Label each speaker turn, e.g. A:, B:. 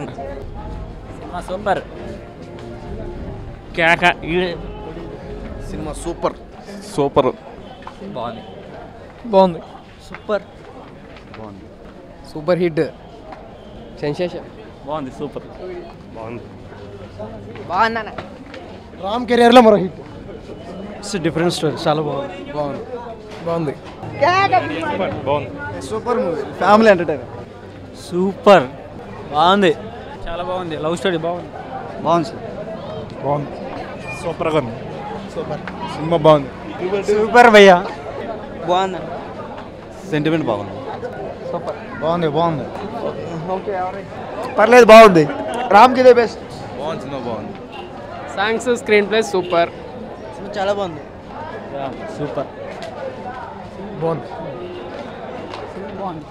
A: అంటున్నా.
B: Cinema super. కేక.
A: Cinema super super.
B: బాగుంది.
C: బాగుంది.
B: సూపర్.
A: బాగుంది.
C: Super hit. సెన్సేషన్.
B: బాగుంది. సూపర్.
A: బాగుంది.
C: బాగుందన్న.
D: రామ్ కెరియర్లో మరో హిట్.
B: It's different story. చాలా బాగుంది.
C: బాగుంది. బాగుంది.
A: బాగుంది.
D: Super movie, family entertainer.
B: Super. బాగుంది. చాలా బాగుంది. లవ్ స్టోరీ బాగుంది.
D: బాగుంది సార్.
A: బాగుంది. సూపర్గా ఉంది. సూపర్ సినిమా బాగుంది.
B: సూపర్ భయ్యా.
C: బాగుంది.
A: సెంటిమెంట్ బాగుంది.
C: సూపర్.
D: బాగుంది.
C: ఓకే.
D: పర్లేదు, బాగుంది. రామ్ కి బెస్ట్.
A: బాగుంది. సినిమా బాగుంది.
C: Songs, screen play super.
B: చాలా బాగుంది. సూపర్.
D: బాగుంది.
B: బాగుంది.